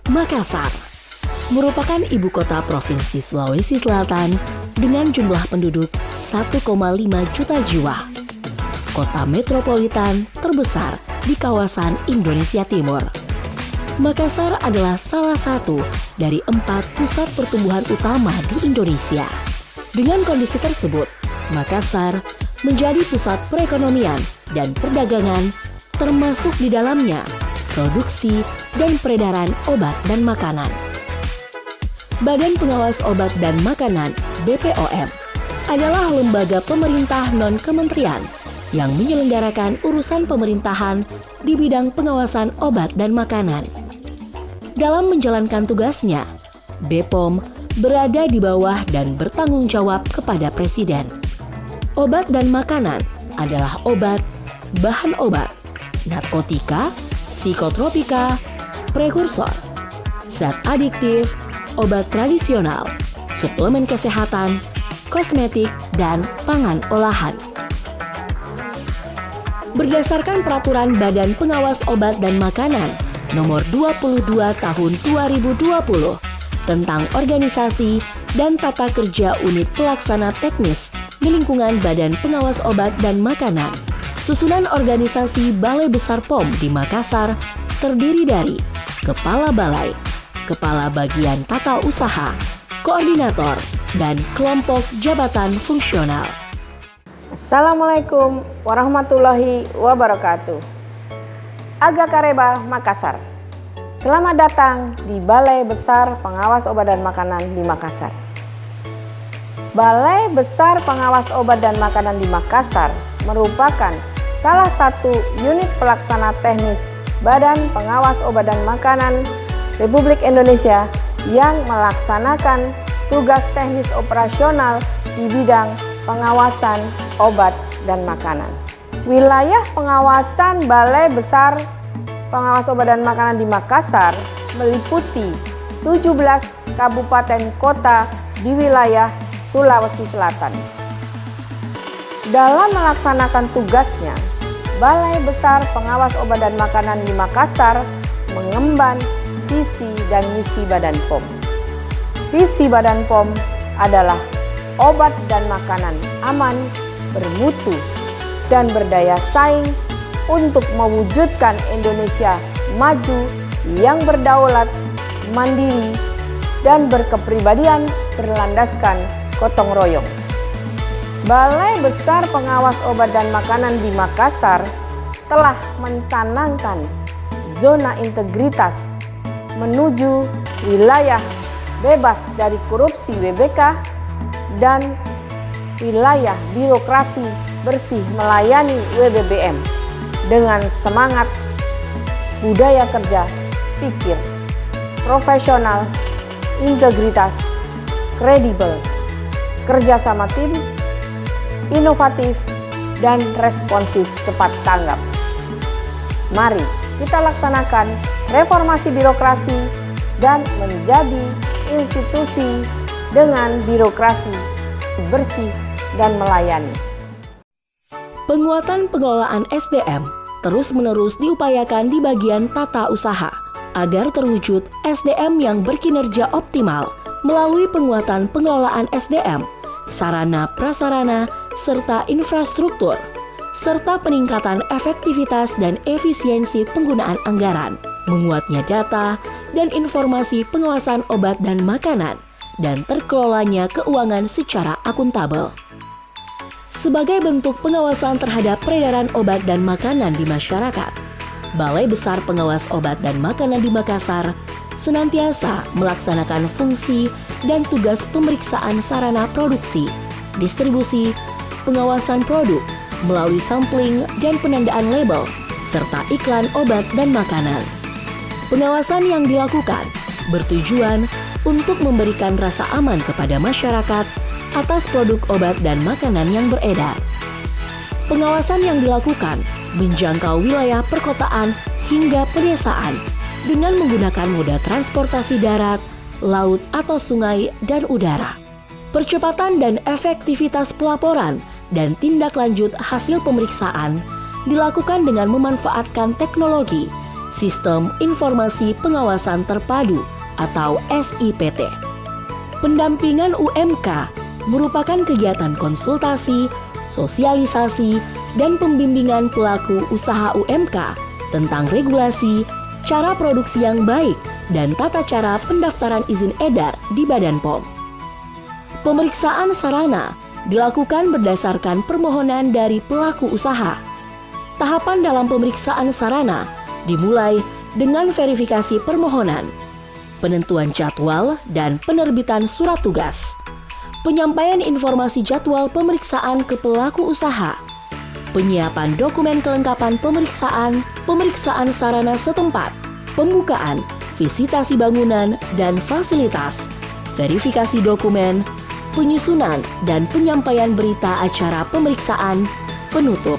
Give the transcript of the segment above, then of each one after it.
Makassar merupakan ibu kota Provinsi Sulawesi Selatan dengan jumlah penduduk 1,5 juta jiwa. Kota metropolitan terbesar di kawasan Indonesia Timur. Makassar adalah salah satu dari 4 pusat pertumbuhan utama di Indonesia. Dengan kondisi tersebut, Makassar menjadi pusat perekonomian dan perdagangan, termasuk di dalamnya produksi dan peredaran obat dan makanan. Badan Pengawas Obat dan Makanan (BPOM) adalah lembaga pemerintah non-kementerian yang menyelenggarakan urusan pemerintahan di bidang pengawasan obat dan makanan. Dalam menjalankan tugasnya, BPOM berada di bawah dan bertanggung jawab kepada Presiden. Obat dan makanan adalah obat, bahan obat, narkotika, psikotropika, prekursor, zat adiktif, obat tradisional, suplemen kesehatan, kosmetik, dan pangan olahan. Berdasarkan Peraturan Badan Pengawas Obat dan Makanan Nomor 22 Tahun 2020 tentang organisasi dan tata kerja unit pelaksana teknis di lingkungan Badan Pengawas Obat dan Makanan, susunan organisasi Balai Besar POM di Makassar terdiri dari Kepala Balai, Kepala Bagian Tata Usaha, Koordinator, dan kelompok jabatan fungsional. Assalamualaikum warahmatullahi wabarakatuh. Aga Kareba, Makassar. Selamat datang di Balai Besar Pengawas Obat dan Makanan di Makassar. Balai Besar Pengawas Obat dan Makanan di Makassar merupakan salah satu unit pelaksana teknis Badan Pengawas Obat dan Makanan Republik Indonesia yang melaksanakan tugas teknis operasional di bidang pengawasan obat dan makanan. Wilayah pengawasan Balai Besar Pengawas Obat dan Makanan di Makassar meliputi 17 kabupaten kota di wilayah Sulawesi Selatan. Dalam melaksanakan tugasnya, Balai Besar Pengawas Obat dan Makanan di Makassar mengemban visi dan misi Badan POM. Visi Badan POM adalah obat dan makanan aman, bermutu, dan berdaya saing untuk mewujudkan Indonesia maju yang berdaulat, mandiri, dan berkepribadian berlandaskan gotong royong. Balai Besar Pengawas Obat dan Makanan di Makassar telah mencanangkan zona integritas menuju wilayah bebas dari korupsi WBK dan wilayah birokrasi bersih melayani WBBM dengan semangat budaya kerja, pikir, profesional, integritas, kredibel, kerjasama tim, inovatif, dan responsif cepat tanggap. Mari kita laksanakan reformasi birokrasi dan menjadi institusi dengan birokrasi bersih dan melayani. Penguatan pengelolaan SDM terus-menerus diupayakan di bagian tata usaha agar terwujud SDM yang berkinerja optimal melalui penguatan pengelolaan SDM, sarana prasarana, serta infrastruktur, serta peningkatan efektivitas dan efisiensi penggunaan anggaran, menguatnya data dan informasi pengawasan obat dan makanan, dan terkelolanya keuangan secara akuntabel. Sebagai bentuk pengawasan terhadap peredaran obat dan makanan di masyarakat, Balai Besar Pengawas Obat dan Makanan di Makassar senantiasa melaksanakan fungsi dan tugas pemeriksaan sarana produksi, distribusi, pengawasan produk melalui sampling dan penandaan label, serta iklan obat dan makanan. Pengawasan yang dilakukan bertujuan untuk memberikan rasa aman kepada masyarakat atas produk obat dan makanan yang beredar. Pengawasan yang dilakukan menjangkau wilayah perkotaan hingga pedesaan dengan menggunakan moda transportasi darat, laut atau sungai, dan udara. Percepatan dan efektivitas pelaporan dan tindak lanjut hasil pemeriksaan dilakukan dengan memanfaatkan teknologi Sistem Informasi Pengawasan Terpadu atau SIPT. Pendampingan UMK merupakan kegiatan konsultasi, sosialisasi, dan pembimbingan pelaku usaha UMK tentang regulasi, cara produksi yang baik, dan tata cara pendaftaran izin edar di Badan POM. Pemeriksaan sarana dilakukan berdasarkan permohonan dari pelaku usaha. Tahapan dalam pemeriksaan sarana dimulai dengan verifikasi permohonan, penentuan jadwal dan penerbitan surat tugas, penyampaian informasi jadwal pemeriksaan ke pelaku usaha, penyiapan dokumen kelengkapan pemeriksaan, pemeriksaan sarana setempat, pembukaan, visitasi bangunan dan fasilitas, verifikasi dokumen, penyusunan dan penyampaian berita acara pemeriksaan, penutup.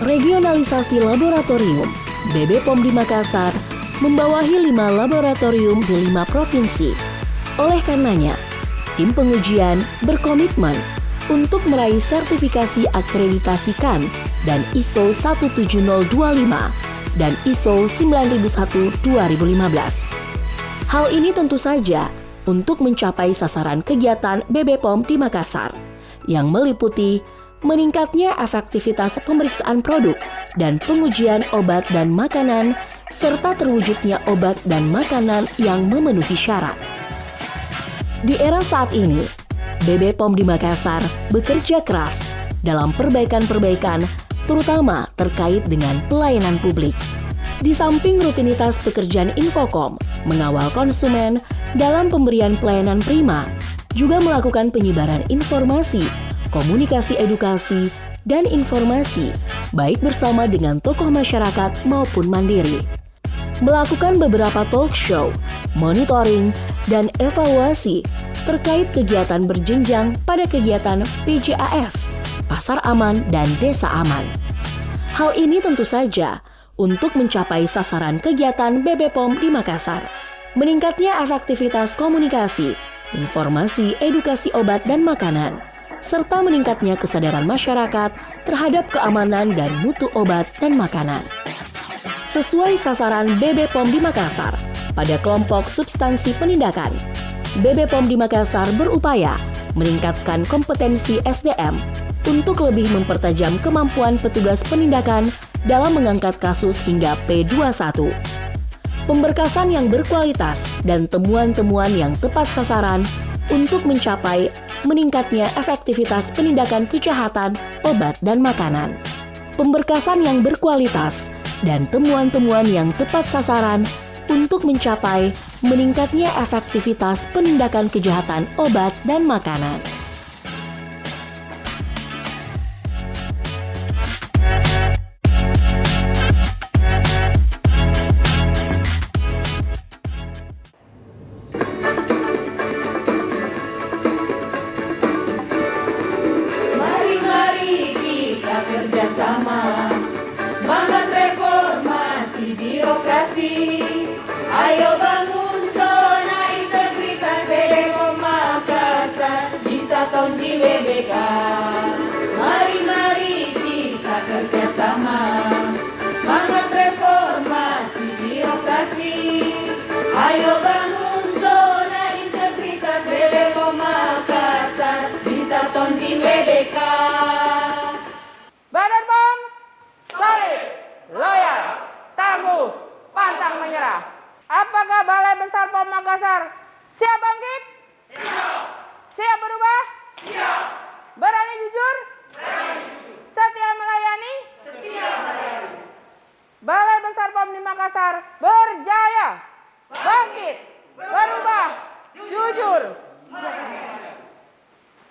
Regionalisasi laboratorium BB POM di Makassar membawahi 5 laboratorium di 5 provinsi. Oleh karenanya, tim pengujian berkomitmen untuk meraih sertifikasi akreditasikan dan ISO 17025 dan ISO 9001-2015. Hal ini tentu saja untuk mencapai sasaran kegiatan BB POM di Makassar yang meliputi meningkatnya efektivitas pemeriksaan produk dan pengujian obat dan makanan serta terwujudnya obat dan makanan yang memenuhi syarat. Di era saat ini, BB POM di Makassar bekerja keras dalam perbaikan-perbaikan terutama terkait dengan pelayanan publik. Di samping rutinitas pekerjaan Infocom mengawal konsumen dalam pemberian pelayanan prima, juga melakukan penyebaran informasi, komunikasi edukasi, dan informasi, baik bersama dengan tokoh masyarakat maupun mandiri. Melakukan beberapa talk show, monitoring, dan evaluasi terkait kegiatan berjenjang pada kegiatan PJAS, Pasar Aman, dan Desa Aman. Hal ini tentu saja untuk mencapai sasaran kegiatan BB POM di Makassar. Meningkatnya efektivitas komunikasi, informasi, edukasi obat dan makanan, serta meningkatnya kesadaran masyarakat terhadap keamanan dan mutu obat dan makanan. Sesuai sasaran BB POM di Makassar, pada kelompok substansi penindakan, BB POM di Makassar berupaya meningkatkan kompetensi SDM untuk lebih mempertajam kemampuan petugas penindakan dalam mengangkat kasus hingga P21. Pemberkasan yang berkualitas dan temuan-temuan yang tepat sasaran untuk mencapai meningkatnya efektivitas penindakan kejahatan obat dan makanan. Pemberkasan yang berkualitas dan temuan-temuan yang tepat sasaran untuk mencapai meningkatnya efektivitas penindakan kejahatan obat dan makanan. Kerjasama, semangat reformasi birokrasi, ayo bangun zona integritas BB POM Makassar, bisa tonji WBK. Mari kita kerjasama, semangat reformasi birokrasi, ayo bangun zona integritas BB POM Makassar, bisa tonji WBK. Badan POM solid, loyal, tangguh, pantang menyerah. Apakah Balai Besar POM Makassar siap bangkit? Siap. Siap berubah? Siap. Berani jujur? Berani. Setia melayani? Setia melayani. Balai Besar POM di Makassar berjaya, bangkit, berubah, jujur.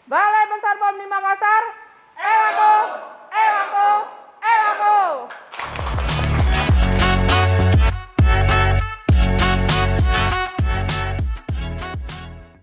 Balai Besar POM di Makassar